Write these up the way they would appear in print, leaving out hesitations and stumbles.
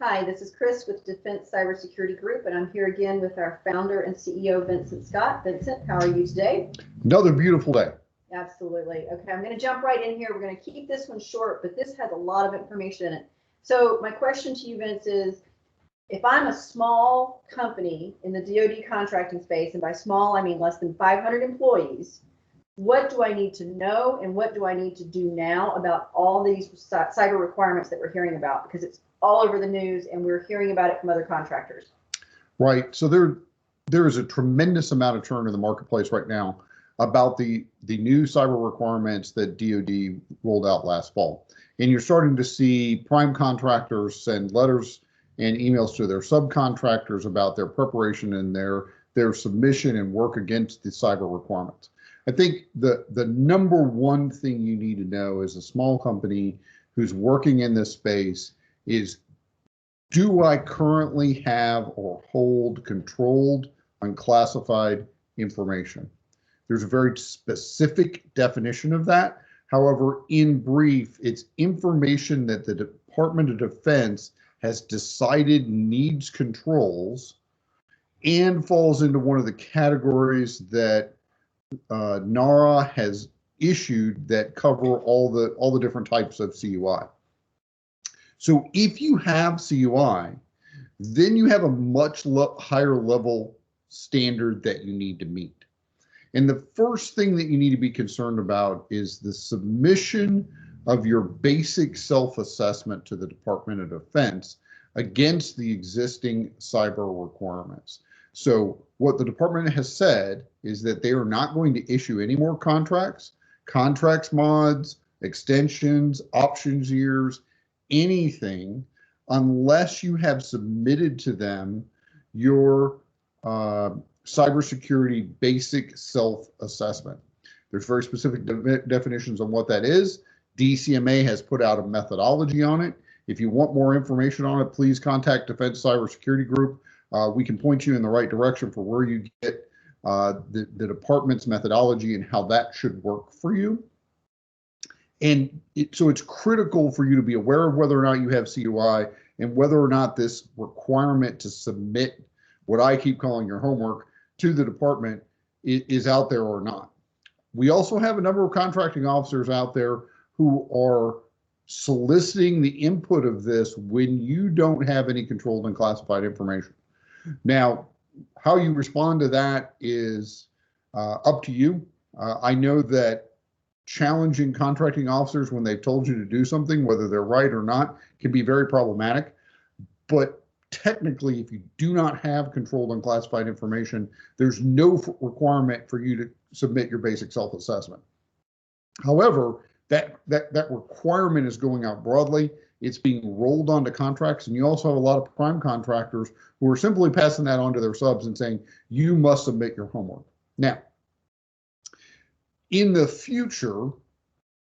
Hi, this is Chris with Defense Cybersecurity Group, and I'm here again with our founder and CEO, Vincet Scott. Vincent, how are you today? Another beautiful day. Absolutely. Okay, I'm going to jump right in here. We're going to keep this one short, but this has a lot of information in it. So my question to you, Vince, is if I'm a small company in the DoD contracting space, and by small, I mean less than 500 employees, what do I need to know and what do I need to do now about all these cyber requirements that we're hearing about? Because it's all over the news and we're hearing about it from other contractors. Right. So there is a tremendous amount of churn in the marketplace right now about the new cyber requirements that DoD rolled out last fall. And you're starting to see prime contractors send letters and emails to their subcontractors about their preparation and their submission and work against the cyber requirements. I think the number one thing you need to know as a small company who's working in this space is, do I currently have or hold controlled unclassified information? There's a very specific definition of that. However, in brief, it's information that the Department of Defense has decided needs controls and falls into one of the categories that NARA has issued that cover all the different types of CUI. So if you have CUI, then you have a much higher level standard that you need to meet. And the first thing that you need to be concerned about is the submission of your basic self-assessment to the Department of Defense against the existing cyber requirements. So what the department has said is that they are not going to issue any more contracts, mods, extensions, options years, anything, unless you have submitted to them your cybersecurity basic self-assessment. There's very specific definitions on what that is. DCMA has put out a methodology on it. If you want more information on it, please contact Defense Cybersecurity Group. We can point you in the right direction for where you get the department's methodology and how that should work for you. And so it's critical for you to be aware of whether or not you have CUI and whether or not this requirement to submit what I keep calling your homework to the department is out there or not. We also have a number of contracting officers out there who are soliciting the input of this when you don't have any controlled and classified information. Now, how you respond to that is up to you. I know that challenging contracting officers when they've told you to do something, whether they're right or not, can be very problematic. But technically, if you do not have controlled unclassified information, there's no requirement for you to submit your basic self-assessment. However, that requirement is going out broadly. It's being rolled onto contracts, and you also have a lot of prime contractors who are simply passing that on to their subs and saying, you must submit your homework. Now, in the future,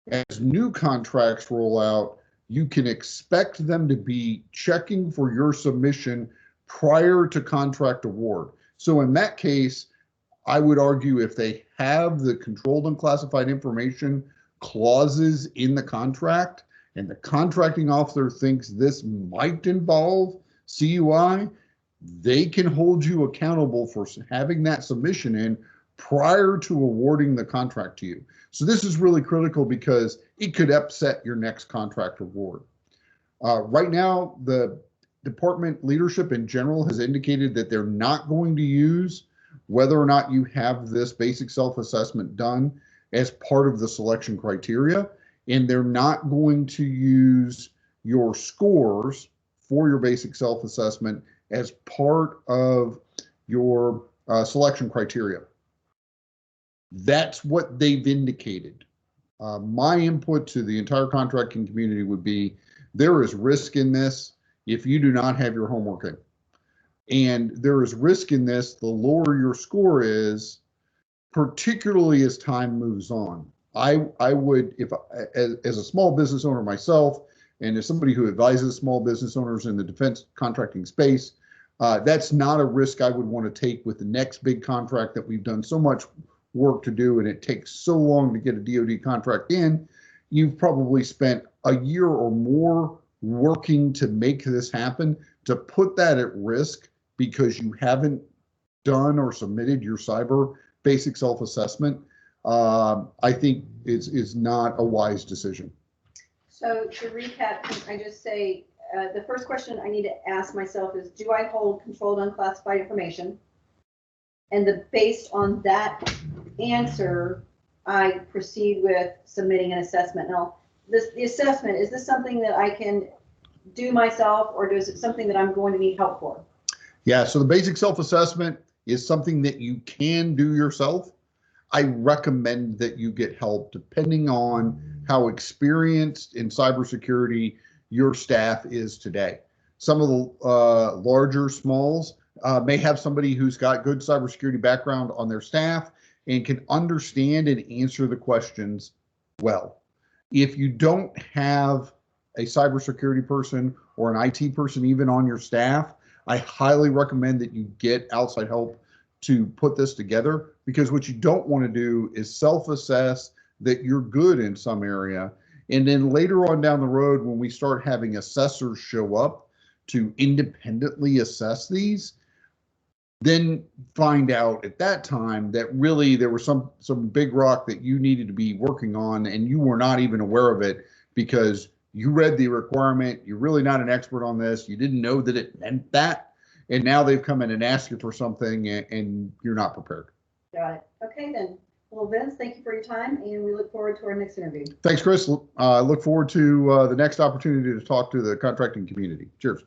as new contracts roll out, you can expect them to be checking for your submission prior to contract award. So in that case, I would argue if they have the controlled and classified information clauses in the contract, and the contracting officer thinks this might involve CUI, they can hold you accountable for having that submission in prior to awarding the contract to you. So this is really critical because it could upset your next contract award. Right now, the department leadership in general has indicated that they're not going to use whether or not you have this basic self-assessment done as part of the selection criteria, and they're not going to use your scores for your basic self-assessment as part of your selection criteria. That's what they've indicated. My input to the entire contracting community would be, there is risk in this if you do not have your homework in. And there is risk in this the lower your score is, particularly as time moves on. I would, if as a small business owner myself, and as somebody who advises small business owners in the defense contracting space, that's not a risk I would want to take with the next big contract that we've done so much work to do, and it takes so long to get a DoD contract in. You've probably spent a year or more working to make this happen, to put that at risk because you haven't done or submitted your cyber basic self-assessment, I think is not a wise decision. So to recap, can I just say, the first question I need to ask myself is, do I hold controlled unclassified information? And based on that answer, I proceed with submitting an assessment. Now, the assessment, is this something that I can do myself, or is it something that I'm going to need help for? Yeah, so the basic self-assessment is something that you can do yourself. I recommend that you get help depending on how experienced in cybersecurity your staff is today. Some of the larger smalls may have somebody who's got good cybersecurity background on their staff and can understand and answer the questions well. If you don't have a cybersecurity person or an IT person even on your staff, I highly recommend that you get outside help to put this together, because what you don't want to do is self-assess that you're good in some area. And then later on down the road, when we start having assessors show up to independently assess these, then find out at that time that really there was some big rock that you needed to be working on and you were not even aware of it because you read the requirement, you're really not an expert on this, you didn't know that it meant that, and now they've come in and asked you for something and you're not prepared. Got it. Okay then. Well, Vince, thank you for your time, and we look forward to our next interview. Thanks, Chris. I look forward to the next opportunity to talk to the contracting community. Cheers.